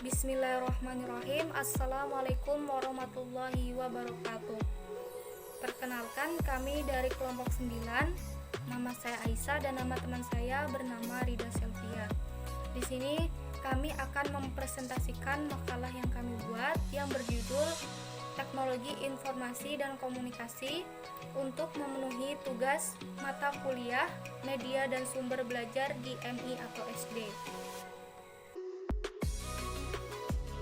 Bismillahirrahmanirrahim. Assalamualaikum warahmatullahi wabarakatuh. Perkenalkan, kami dari kelompok 9. Nama saya Aisyah dan nama teman saya bernama Rida Selvia. Di sini kami akan mempresentasikan makalah yang kami buat yang berjudul Teknologi Informasi dan Komunikasi untuk memenuhi tugas mata kuliah Media dan Sumber Belajar di MI atau SD.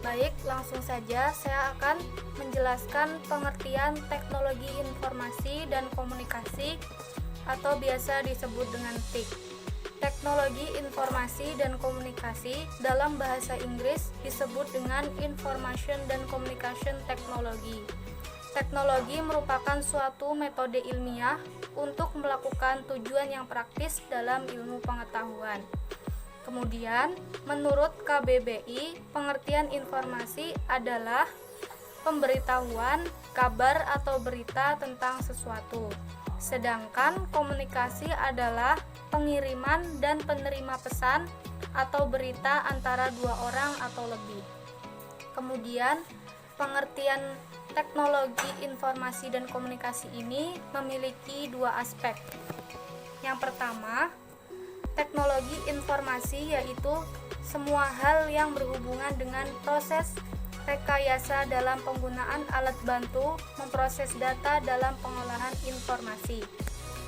Baik, langsung saja saya akan menjelaskan pengertian teknologi informasi dan komunikasi atau biasa disebut dengan TIK. Teknologi informasi dan komunikasi dalam bahasa Inggris disebut dengan Information dan Communication Technology. Teknologi merupakan suatu metode ilmiah untuk melakukan tujuan yang praktis dalam ilmu pengetahuan. Kemudian, menurut KBBI, pengertian informasi adalah pemberitahuan, kabar atau berita tentang sesuatu. Sedangkan komunikasi adalah pengiriman dan penerima pesan atau berita antara dua orang atau lebih. Kemudian, pengertian teknologi informasi dan komunikasi ini memiliki dua aspek. Yang pertama, teknologi informasi yaitu semua hal yang berhubungan dengan proses rekayasa dalam penggunaan alat bantu memproses data dalam pengolahan informasi.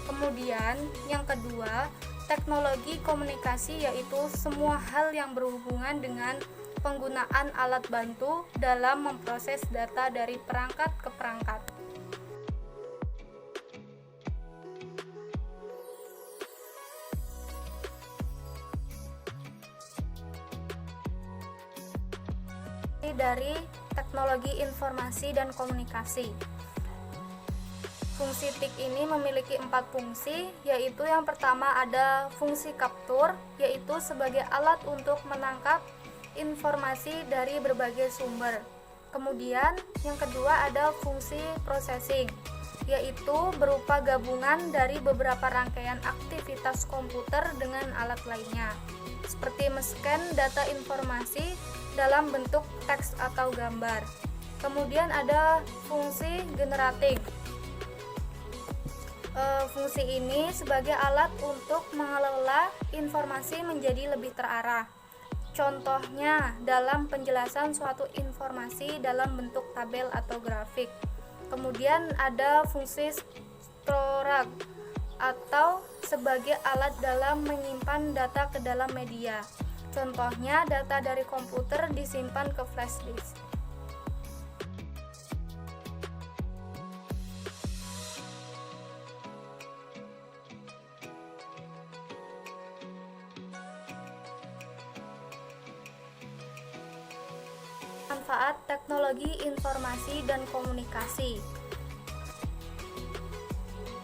Kemudian, yang kedua, teknologi komunikasi yaitu semua hal yang berhubungan dengan penggunaan alat bantu dalam memproses data dari perangkat ke perangkat. Dari teknologi informasi dan komunikasi. Fungsi TIK ini memiliki 4 fungsi, yaitu yang pertama ada fungsi kaptur, yaitu sebagai alat untuk menangkap informasi dari berbagai sumber. Kemudian yang kedua ada fungsi processing, yaitu berupa gabungan dari beberapa rangkaian aktivitas komputer dengan alat lainnya, seperti men-scan data informasi dalam bentuk teks atau gambar. Kemudian ada fungsi generating. Fungsi ini sebagai alat untuk mengelola informasi menjadi lebih terarah. Contohnya dalam penjelasan suatu informasi dalam bentuk tabel atau grafik. Kemudian ada fungsi storage atau sebagai alat dalam menyimpan data ke dalam media. Contohnya, data dari komputer disimpan ke flash disk. Manfaat teknologi informasi dan komunikasi.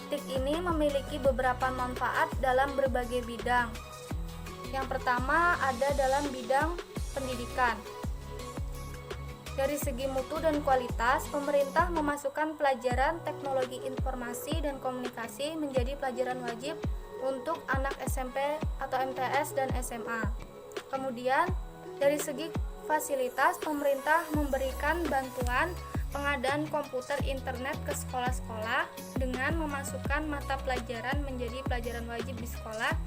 TIK ini memiliki beberapa manfaat dalam berbagai bidang. Yang pertama ada dalam bidang pendidikan. Dari segi mutu dan kualitas, pemerintah memasukkan pelajaran teknologi informasi dan komunikasi menjadi pelajaran wajib untuk anak SMP atau MTS dan SMA. Kemudian, dari segi fasilitas, pemerintah memberikan bantuan pengadaan komputer internet ke sekolah-sekolah dengan memasukkan mata pelajaran menjadi pelajaran wajib di sekolah.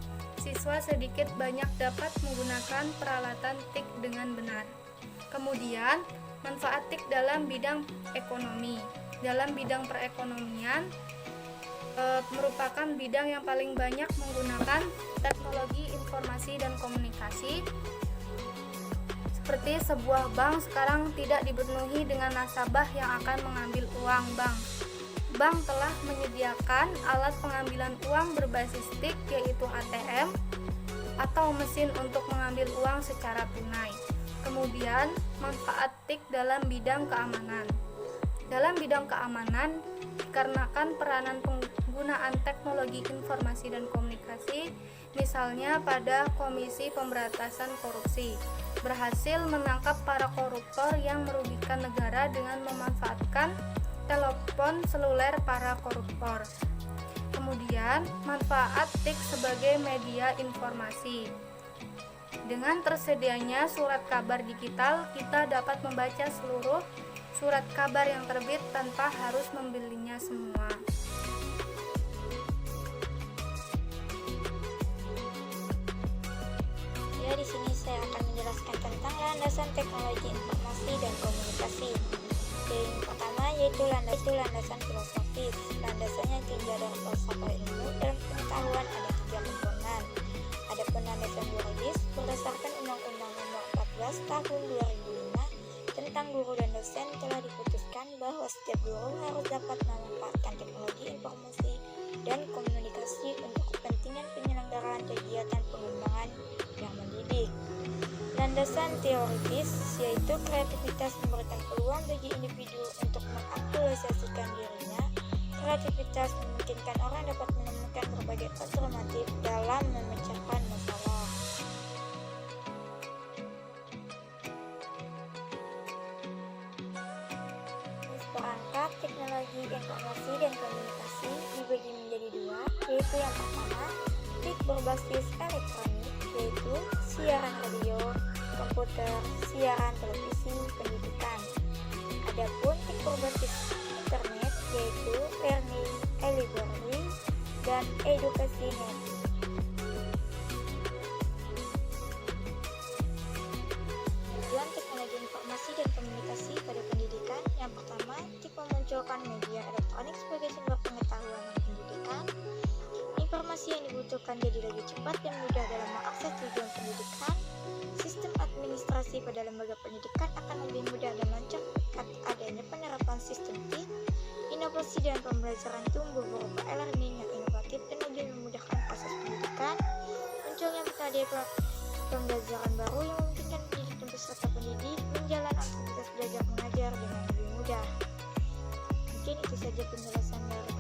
Siswa sedikit banyak dapat menggunakan peralatan TIK dengan benar. Kemudian, manfaat TIK dalam bidang ekonomi. Dalam bidang perekonomian, merupakan bidang yang paling banyak menggunakan teknologi informasi dan komunikasi. Seperti sebuah bank sekarang tidak dipenuhi dengan nasabah yang akan mengambil uang bank. Bank telah menyediakan alat pengambilan uang berbasis TIK yaitu ATM atau mesin untuk mengambil uang secara tunai. Kemudian, manfaat TIK dalam bidang keamanan. Dalam bidang keamanan, dikarenakan peranan penggunaan teknologi informasi dan komunikasi, misalnya pada Komisi Pemberantasan Korupsi, berhasil menangkap para koruptor yang merugikan negara dengan memanfaatkan telepon seluler para koruptor. Kemudian, manfaat TIK sebagai media informasi. Dengan tersedianya surat kabar digital, kita dapat membaca seluruh surat kabar yang terbit tanpa harus membelinya semua. Ya, di sini saya akan menjelaskan tentang landasan teknologi informasi dan komunikasi. Yang pertama yaitu landasan filosofis. Landasannya tinjau dari falsafah ilmu dan pengetahuan ada 3 komponen. Adapun landasan yuridis berdasarkan Undang-Undang Nomor 14 Tahun 2005 tentang guru dan dosen telah diputuskan bahwa setiap guru harus dapat memanfaatkan teknologi informasi dan komunikasi untuk kepentingan penyelenggaraan kegiatan pengembangan yang mendidik. Landasan teoritis yaitu kreativitas memberikan peluang bagi individu untuk mengaktualisasikan dirinya. Kreativitas memungkinkan orang dapat menemukan berbagai alternatif dalam memecahkan masalah. Perangkat teknologi informasi dan komunikasi dibagi menjadi 2, yaitu yang pertama, TIK berbasis elektronik, yaitu siaran radio, komputer, siaran televisi, pendidikan. Adapun TIK berbasis internet, yaitu learning, e-library, dan edukasi net. Tujuan teknologi informasi dan komunikasi pada pendidikan, yang pertama, TIK memunculkan media elektronik sebagai sumber pengetahuan dan pendidikan. Informasi yang dibutuhkan jadi lebih cepat dan mudah dalam mengakses tujuan pendidikan. Sistem administrasi pada lembaga pendidikan akan lebih mudah dan lancar berkat adanya penerapan sistem TIK. Inovasi dalam pembelajaran tumbuh berupa e-learning yang inovatif dan lebih memudahkan proses pendidikan. Munculnya metode pembelajaran baru yang memungkinkan pendidik dan peserta pendidik menjalankan aktivitas belajar mengajar dengan lebih mudah. Mungkin itu saja penjelasan dari